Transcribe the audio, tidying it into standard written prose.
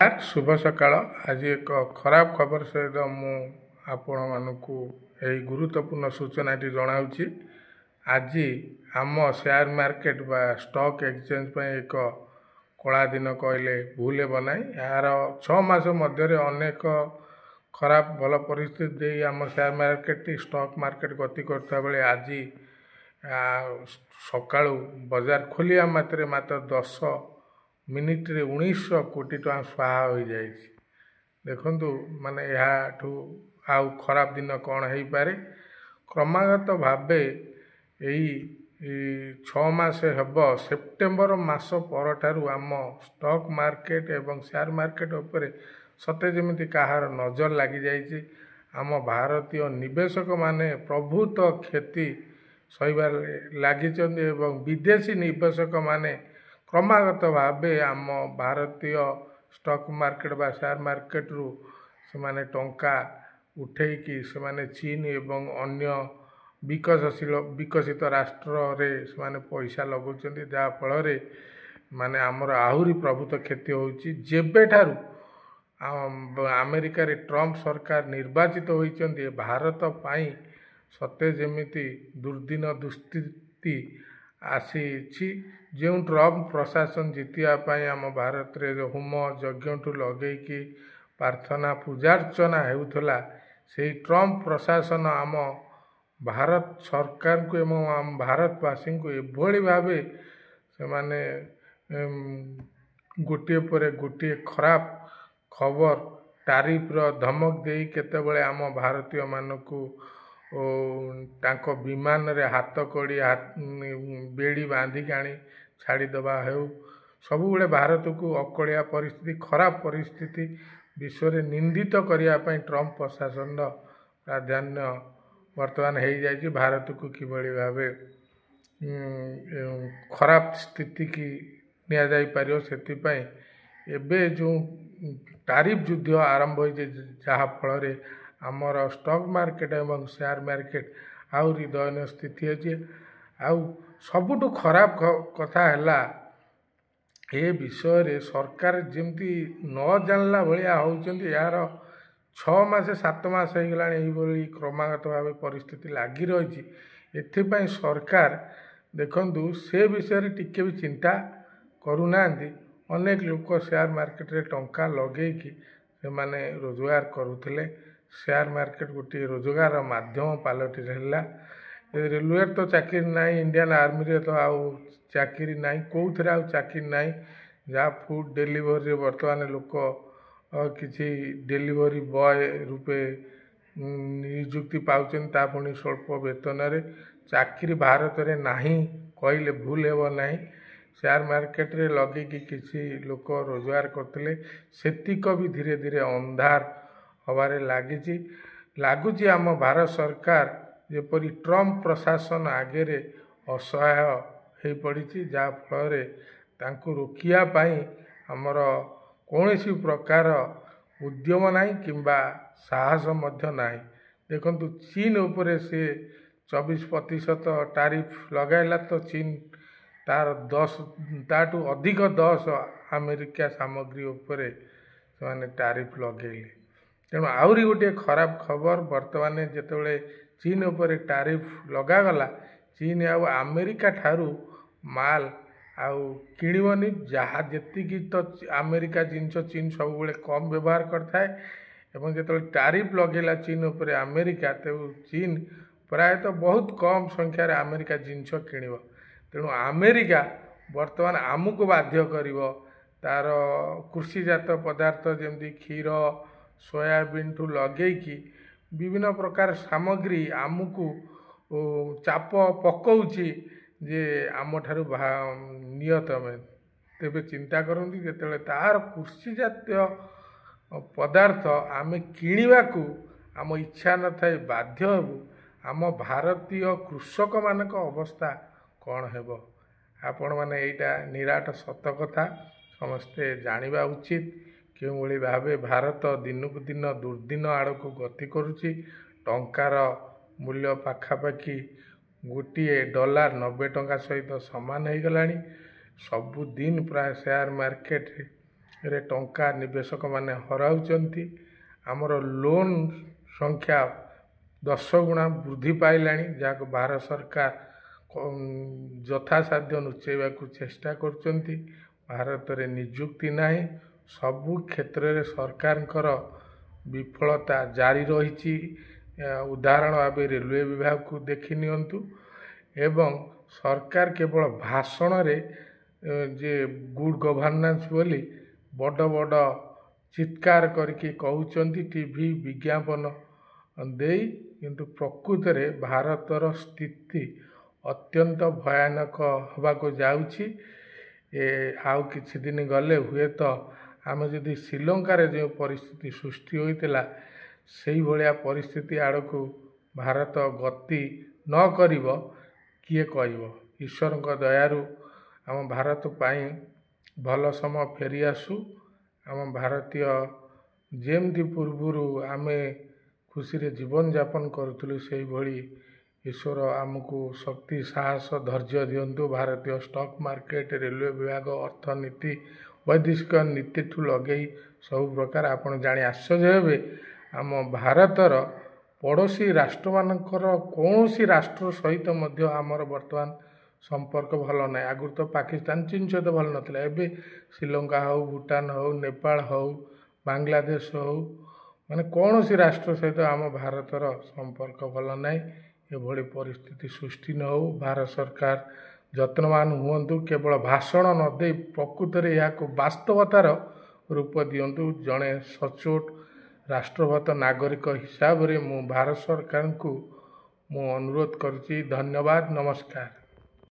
Sir ଶୁଭ ସକାଳ। ଆଜି ଏକ ଖରାପ ଖବର ସହିତ ମୁଁ ଆପଣମାନଙ୍କୁ ଏହି ଗୁରୁତ୍ୱପୂର୍ଣ୍ଣ ସୂଚନାଟି ଜଣାଉଛି। ଆଜି ଆମ ସେୟାର ମାର୍କେଟ ବା ଷ୍ଟକ୍ ଏକ୍ସଚେଞ୍ଜ ପାଇଁ ଏକ କଳା ଦିନ କହିଲେ ଭୁଲ ହେବ ନାହିଁ। ଏହାର 6 ମାସ ମଧ୍ୟରେ ଅନେକ ଖରାପ ଭଲ ପରିସ୍ଥିତି ଦେଇ ଆମ ସେୟାର ମାର୍କେଟଟି ଷ୍ଟକ୍ ମାର୍କେଟ ଗତି କରୁଥିବା ବେଳେ ଆଜି ସକାଳୁ ବଜାର ଖୋଲିବା ମାତ୍ର 10 ମିନିଟ୍ରେ 1900 କୋଟି ଟଙ୍କା ସ୍ୱାହା ହୋଇଯାଇଛି। ଦେଖନ୍ତୁ ମାନେ ଏହାଠୁ ଆଉ ଖରାପ ଦିନ କ'ଣ ହେଇପାରେ। କ୍ରମାଗତ ଭାବେ ଏଇ 6 ମାସ ହେବ ସେପ୍ଟେମ୍ବର ମାସ ପରଠାରୁ ଆମ ଷ୍ଟକ୍ ମାର୍କେଟ ଏବଂ ସେୟାର ମାର୍କେଟ ଉପରେ ସତେ ଯେମିତି କାହାର ନଜର ଲାଗିଯାଇଛି। ଆମ ଭାରତୀୟ ନିବେଶକମାନେ ପ୍ରଭୂତ କ୍ଷତି ସହିବାରେ ଲାଗିଛନ୍ତି ଏବଂ ବିଦେଶୀ ନିବେଶକମାନେ କ୍ରମାଗତ ଭାବେ ଆମ ଭାରତୀୟ ଷ୍ଟକ୍ ମାର୍କେଟ ବା ସେୟାର ମାର୍କେଟରୁ ସେମାନେ ଟଙ୍କା ଉଠେଇକି ସେମାନେ ଚୀନ ଏବଂ ଅନ୍ୟ ବିକଶିତ ରାଷ୍ଟ୍ରରେ ସେମାନେ ପଇସା ଲଗାଉଛନ୍ତି, ଯାହାଫଳରେ ମାନେ ଆମର ଆହୁରି ପ୍ରଭୂତ କ୍ଷତି ହେଉଛି। ଯେବେଠାରୁ ଆମେରିକାରେ ଟ୍ରମ୍ପ ସରକାର ନିର୍ବାଚିତ ହୋଇଛନ୍ତି, ଭାରତ ପାଇଁ ସତେ ଯେମିତି ଦୁର୍ଦିନ ଦୁସ୍ଥିତି ଆସିଛି। ଯେଉଁ ଟ୍ରମ୍ପ ପ୍ରଶାସନ ଜିତିବା ପାଇଁ ଆମ ଭାରତରେ ହୋମ ଯଜ୍ଞଠୁ ଲଗେଇକି ପ୍ରାର୍ଥନା ପୂଜାର୍ଚ୍ଚନା ହେଉଥିଲା, ସେହି ଟ୍ରମ୍ପ ପ୍ରଶାସନ ଆମ ଭାରତ ସରକାରଙ୍କୁ ଏବଂ ଆମ ଭାରତବାସୀଙ୍କୁ ଏଭଳି ଭାବେ ସେମାନେ ଗୋଟିଏ ପରେ ଗୋଟିଏ ଖରାପ ଖବର ଟାରିଫର ଧମକ ଦେଇ କେତେବେଳେ ଆମ ଭାରତୀୟମାନଙ୍କୁ ତାଙ୍କ ବିମାନରେ ହାତ କଡ଼ି ବେଡ଼ି ବାନ୍ଧିକି ଆଣି ଛାଡ଼ିଦେବା ହେଉ, ସବୁବେଳେ ଭାରତକୁ ଅକଳିଆ ପରିସ୍ଥିତି ଖରାପ ପରିସ୍ଥିତି ବିଶ୍ୱରେ ନିନ୍ଦିତ କରିବା ପାଇଁ ଟ୍ରମ୍ପ ପ୍ରଶାସନର ପ୍ରାଧାନ୍ୟ ବର୍ତ୍ତମାନ ହେଇଯାଇଛି। ଭାରତକୁ କିଭଳି ଭାବେ ଖରାପ ସ୍ଥିତିକି ନିଆଯାଇପାରିବ, ସେଥିପାଇଁ ଏବେ ଯେଉଁ ଟାରିଫ ଯୁଦ୍ଧ ଆରମ୍ଭ ହୋଇଛି, ଯାହାଫଳରେ ଆମର ଷ୍ଟକ୍ ମାର୍କେଟ ଏବଂ ସେୟାର ମାର୍କେଟ ଆହୁରି ଦୟନୀୟ ସ୍ଥିତି ଅଛି। ଆଉ ସବୁଠୁ ଖରାପ କଥା ହେଲା ଏ ବିଷୟରେ ସରକାର ଯେମିତି ନ ଜାଣିଲା ଭଳିଆ ହେଉଛନ୍ତି। ଏହାର 6 ମାସ 7 ମାସ ହେଇଗଲାଣି ଏହିଭଳି କ୍ରମାଗତ ଭାବେ ପରିସ୍ଥିତି ଲାଗି ରହିଛି। ଏଥିପାଇଁ ସରକାର ଦେଖନ୍ତୁ ସେ ବିଷୟରେ ଟିକେ ବି ଚିନ୍ତା କରୁନାହାନ୍ତି। ଅନେକ ଲୋକ ସେୟାର ମାର୍କେଟରେ ଟଙ୍କା ଲଗେଇକି ସେମାନେ ରୋଜଗାର କରୁଥିଲେ। ସେୟାର ମାର୍କେଟ ଗୋଟିଏ ରୋଜଗାର ମାଧ୍ୟମ ପାଲଟିଥିଲା। ରେଲୱେରେ ତ ଚାକିରି ନାହିଁ, ଇଣ୍ଡିଆନ ଆର୍ମିରେ ତ ଆଉ ଚାକିରି ନାହିଁ, କେଉଁଥିରେ ଆଉ ଚାକିରି ନାହିଁ। ଯାହା ଫୁଡ୍ ଡେଲିଭରିରେ ବର୍ତ୍ତମାନ ଲୋକ କିଛି ଡେଲିଭରି ବୟ ରୂପେ ନିଯୁକ୍ତି ପାଉଛନ୍ତି, ତା ପୁଣି ସ୍ୱଳ୍ପ ବେତନରେ। ଚାକିରି ଭାରତରେ ନାହିଁ କହିଲେ ଭୁଲ ହେବ ନାହିଁ। ସେୟାର ମାର୍କେଟରେ ଲଗେଇକି କିଛି ଲୋକ ରୋଜଗାର କରୁଥିଲେ, ସେତିକ ବି ଧୀରେ ଧୀରେ ଅନ୍ଧାର ହେବାରେ ଲାଗୁଛି। ଆମ ଭାରତ ସରକାର ଯେପରି ଟ୍ରମ୍ପ ପ୍ରଶାସନ ଆଗରେ ଅସହାୟ ହୋଇପଡ଼ିଛି, ଯାହାଫଳରେ ତାଙ୍କୁ ରୋକିବା ପାଇଁ ଆମର କୌଣସି ପ୍ରକାର ଉଦ୍ୟମ ନାହିଁ କିମ୍ବା ସାହସ ମଧ୍ୟ ନାହିଁ। ଦେଖନ୍ତୁ ଚୀନ ଉପରେ ସେ 24% ଟାରିଫ ଲଗାଇଲା, ତ ଚୀନ ତାଠୁ ଅଧିକ 10 ଆମେରିକା ସାମଗ୍ରୀ ଉପରେ ସେମାନେ ଟାରିଫ ଲଗେଇଲେ। ତେଣୁ ଆହୁରି ଗୋଟିଏ ଖରାପ ଖବର, ବର୍ତ୍ତମାନ ଯେତେବେଳେ ଚୀନ ଉପରେ ଟାରିଫ ଲଗାଗଲା, ଚୀନ ଆଉ ଆମେରିକା ଠାରୁ ମାଲ ଆଉ କିଣିବନି। ଯାହା ଯେତିକି ତ ଆମେରିକା ଜିନିଷ ଚୀନ ସବୁବେଳେ କମ୍ ବ୍ୟବହାର କରିଥାଏ, ଏବଂ ଯେତେବେଳେ ଟାରିଫ ଲଗେଇଲା ଚୀନ ଉପରେ ଆମେରିକା, ତେଣୁ ଚୀନ ପ୍ରାୟତଃ ବହୁତ କମ୍ ସଂଖ୍ୟାରେ ଆମେରିକା ଜିନିଷ କିଣିବ। ତେଣୁ ଆମେରିକା ବର୍ତ୍ତମାନ ଆମକୁ ବାଧ୍ୟ କରିବ ତା'ର କୃଷିଜାତ ପଦାର୍ଥ ଯେମିତି କ୍ଷୀର ସୋୟାବିନ୍ଠୁ ଲଗେଇକି ବିଭିନ୍ନ ପ୍ରକାର ସାମଗ୍ରୀ ଆମକୁ ଚାପ ପକାଉଛି ଯେ ଆମଠାରୁ ନିଅ ତମେ। ତେବେ ଚିନ୍ତା କରନ୍ତୁ, ଯେତେବେଳେ ତାହାର କୃଷିଜାତୀୟ ପଦାର୍ଥ ଆମେ କିଣିବାକୁ ଆମ ଇଚ୍ଛା ନଥାଏ ବାଧ୍ୟ ହେବୁ, ଆମ ଭାରତୀୟ କୃଷକମାନଙ୍କ ଅବସ୍ଥା କ'ଣ ହେବ? ଆପଣମାନେ ଏଇଟା ନିରାଟ ସତ କଥା, ସମସ୍ତେ ଜାଣିବା ଉଚିତ କେଉଁଭଳି ଭାବେ ଭାରତ ଦିନକୁ ଦିନ ଦୁର୍ଦିନ ଆଡ଼କୁ ଗତି କରୁଛି। ଟଙ୍କାର ମୂଲ୍ୟ ପାଖାପାଖି ଗୋଟିଏ ଡଲାର 90 ଟଙ୍କା ସହିତ ସମାନ ହୋଇଗଲାଣି। ସବୁଦିନ ପ୍ରାୟ ସେୟାର ମାର୍କେଟରେ ରେ ଟଙ୍କା ନିବେଶକମାନେ ହରାଉଛନ୍ତି। ଆମର ଲୋନ୍ ସଂଖ୍ୟା 10 ଗୁଣା ବୃଦ୍ଧି ପାଇଲାଣି, ଯାହାକୁ ଭାରତ ସରକାର ଯଥାସାଧ୍ୟ ଲୁଚାଇବାକୁ ଚେଷ୍ଟା କରୁଛନ୍ତି। ଭାରତରେ ନିଯୁକ୍ତି ନାହିଁ। ସବୁ କ୍ଷେତ୍ରରେ ସରକାରଙ୍କର ବିଫଳତା ଜାରି ରହିଛି। ଉଦାହରଣ ଭାବେ ରେଲୱେ ବିଭାଗକୁ ଦେଖି ନିଅନ୍ତୁ। ଏବଂ ସରକାର କେବଳ ଭାଷଣରେ ଯେ ଗୁଡ୍ ଗଭର୍ଣ୍ଣାନ୍ସ ବୋଲି ବଡ଼ ବଡ଼ ଚିତ୍କାର କରିକି କହୁଛନ୍ତି ଟିଭି ବିଜ୍ଞାପନ ଦେଇ, କିନ୍ତୁ ପ୍ରକୃତରେ ଭାରତର ସ୍ଥିତି ଅତ୍ୟନ୍ତ ଭୟାନକ ହେବାକୁ ଯାଉଛି। ଆଉ କିଛି ଦିନ ଗଲେ ହୁଏତ ଆମେ ଯଦି ଶ୍ରୀଲଙ୍କାରେ ଯେଉଁ ପରିସ୍ଥିତି ସୃଷ୍ଟି ହୋଇଥିଲା ସେଇଭଳିଆ ପରିସ୍ଥିତି ଆଡ଼କୁ ଭାରତ ଗତି ନ କରିବ କିଏ କହିବ। ଈଶ୍ୱରଙ୍କ ଦୟାରୁ ଆମ ଭାରତ ପାଇଁ ଭଲ ସମୟ ଫେରିଆସୁ। ଆମ ଭାରତୀୟ ଯେମିତି ପୂର୍ବରୁ ଆମେ ଖୁସିରେ ଜୀବନଯାପନ କରୁଥିଲୁ ସେଇଭଳି ଈଶ୍ୱର ଆମକୁ ଶକ୍ତି, ସାହସ, ଧୈର୍ଯ୍ୟ ଦିଅନ୍ତୁ। ଭାରତୀୟ ଷ୍ଟକ୍ ମାର୍କେଟ, ରେଲୱେ ବିଭାଗ, ଅର୍ଥନୀତି, ବୈଦେଶିକ ନୀତିଠୁ ଲଗେଇ ସବୁ ପ୍ରକାର ଆପଣ ଜାଣି ଆଶ୍ଚର୍ଯ୍ୟ ହେବେ ଆମ ଭାରତର ପଡ଼ୋଶୀ ରାଷ୍ଟ୍ରମାନଙ୍କର କୌଣସି ରାଷ୍ଟ୍ର ସହିତ ମଧ୍ୟ ଆମର ବର୍ତ୍ତମାନ ସମ୍ପର୍କ ଭଲ ନାହିଁ। ଆଗରୁ ତ ପାକିସ୍ତାନ, ଚୀନ ସହିତ ଭଲ ନଥିଲା। ଏବେ ଶ୍ରୀଲଙ୍କା ହେଉ, ଭୁଟାନ ହେଉ, ନେପାଳ ହେଉ, ବାଂଲାଦେଶ ହେଉ, ମାନେ କୌଣସି ରାଷ୍ଟ୍ର ସହିତ ଆମ ଭାରତର ସମ୍ପର୍କ ଭଲ ନାହିଁ। ଏଭଳି ପରିସ୍ଥିତି ସୃଷ୍ଟି ନ ହେଉ। ଭାରତ ସରକାର ଯତ୍ନବାନ ହୁଅନ୍ତୁ। କେବଳ ଭାଷଣ ନ ଦେଇ ପ୍ରକୃତରେ ଏହାକୁ ବାସ୍ତବତାର ରୂପ ଦିଅନ୍ତୁ। ଜଣେ ସଚ୍ଚୋଟ ରାଷ୍ଟ୍ରଭକ୍ତ ନାଗରିକ ହିସାବରେ ମୁଁ ଭାରତ ସରକାରଙ୍କୁ ଅନୁରୋଧ କରୁଛି। ଧନ୍ୟବାଦ, ନମସ୍କାର।